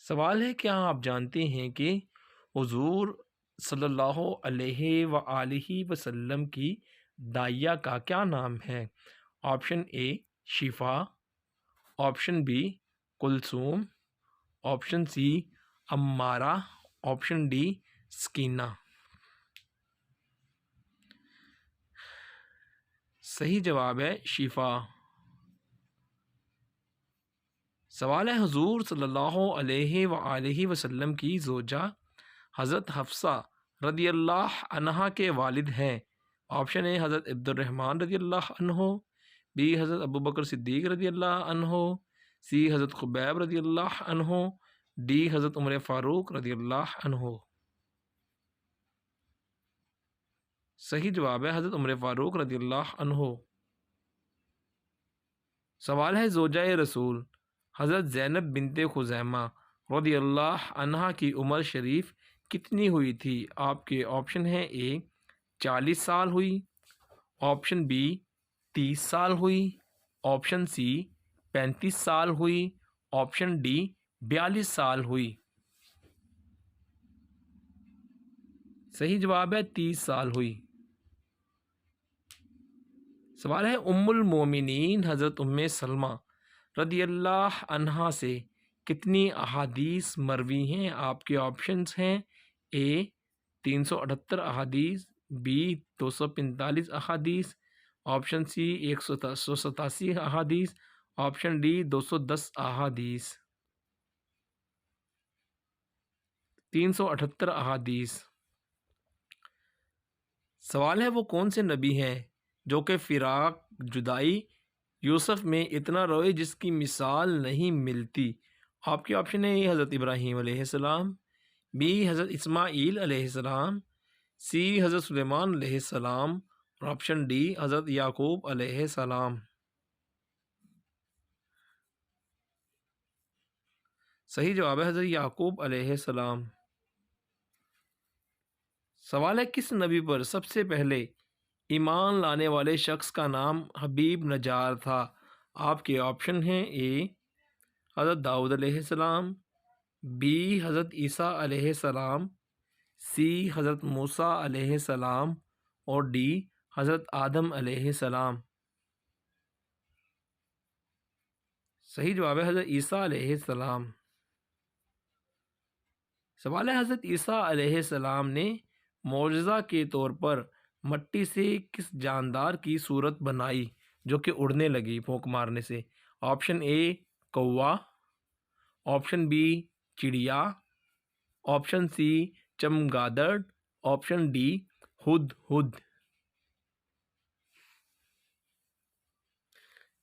سوال ہے، کیا آپ جانتے ہیں کہ حضور صلی اللہ علیہ وآلہ وسلم کی داعیہ کا کیا نام ہے؟ Option A Shifa, option B Kulsoom, option C Amara, option D Sakina. صحیح جواب ہے شفا۔ سوال ہے، حضور صلی اللہ علیہ وآلہ وسلم کی زوجہ حضرت حفصہ رضی اللہ عنہا کے والد ہیں؟ آپشن اے حضرت عبد الرحمن رضی اللہ عنہ، بی حضرت ابو بکر صدیق رضی اللہ عنہ، سی حضرت خبیب رضی اللہ عنہ، ڈی حضرت عمر فاروق رضی اللہ عنہ۔ صحیح جواب ہے حضرت عمر فاروق رضی اللہ عنہ۔ سوال ہے، زوجہ رسول حضرت زینب بنت خزیمہ رضی اللہ عنہا کی عمر شریف کتنی ہوئی تھی؟ آپ کے آپشن ہیں، اے 40 سال ہوئی، آپشن بی 30 سال ہوئی، آپشن سی 35 سال ہوئی، آپشن ڈی 42 سال ہوئی۔ صحیح جواب ہے 30 سال ہوئی۔ سوال ہے، ام المومنین حضرت ام سلمہ رضی اللہ عنہا سے کتنی احادیث مروی ہیں؟ آپ کے آپشنز ہیں، اے 378 احادیث، بی 245 احادیث، آپشن سی 187 احادیث، آپشن ڈی 210 احادیث۔ 378 احادیث۔ سوال ہے، وہ کون سے نبی ہیں جو کہ فراق جدائی یوسف میں اتنا روئے جس کی مثال نہیں ملتی؟ آپ کے آپشن ہے، اے حضرت ابراہیم علیہ السلام، بی حضرت اسماعیل علیہ السلام، سی حضرت سلیمان علیہ السلام، اور آپشن ڈی حضرت یعقوب علیہ السلام۔ صحیح جواب ہے حضرت یعقوب علیہ السلام۔ سوال ہے، کس نبی پر سب سے پہلے ایمان لانے والے شخص کا نام حبیب نجار تھا؟ آپ کے آپشن ہیں، اے حضرت داؤد علیہ السلام، بی حضرت عیسیٰ علیہ السلام، سی حضرت موسیٰ علیہ السلام، اور ڈی حضرت آدم علیہ السلام۔ صحیح جواب ہے حضرت عیسیٰ علیہ السلام۔ سوال ہے، حضرت عیسیٰ علیہ السلام نے معجزہ کے طور پر مٹی سے کس جاندار کی صورت بنائی جو کہ اڑنے لگی پھونک مارنے سے؟ آپشن اے کوا، آپشن بی چڑیا، آپشن سی چمگادڑ، آپشن ڈی ہد ہد۔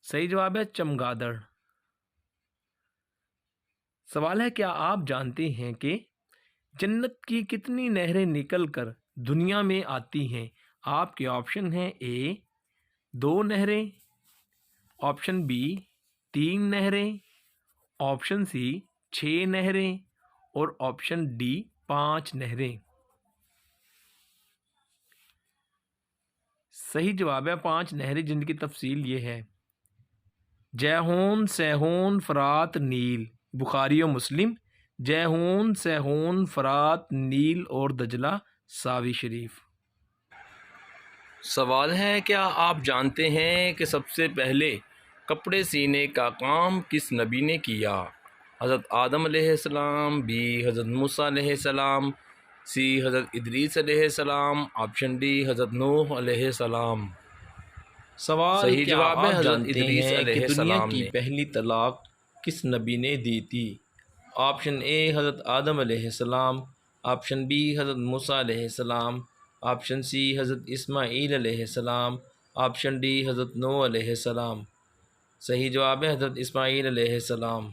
صحیح جواب ہے چمگادڑ۔ سوال ہے، کیا آپ جانتے ہیں کہ جنت کی کتنی نہریں نکل کر دنیا میں آتی ہیں؟ آپ کے آپشن ہیں، اے 2 نہریں، آپشن بی 3 نہریں، آپشن سی 6 نہریں، اور آپشن ڈی 5 نہریں۔ صحیح جواب ہے 5 نہریں، جن کی تفصیل یہ ہے، جیہون، سیہون، فرات، نیل۔ بخاری و مسلم، جیہون، سیہون، فرات، نیل اور دجلہ ساوی شریف۔ سوال ہے، کیا آپ جانتے ہیں کہ سب سے پہلے کپڑے سینے کا کام کس نبی نے کیا؟ حضرت آدم علیہ السلام، بی حضرت موسیٰ علیہ السلام، سی حضرت ادریس علیہ السلام، آپشن ڈی حضرت نوح علیہ السلام۔ سوال، صحیح جواب ہے حضرت ادریس علیہ السلام نے پہلی طلاق کس نبی نے دی تھی؟ آپشن اے حضرت آدم علیہ السلام، آپشن بی حضرت موسیٰ علیہ السلام، آپشن سی حضرت اسماعیل علیہ السلام، آپشن ڈی حضرت نوح علیہ السلام۔ صحیح جواب ہے حضرت اسماعیل علیہ السلام۔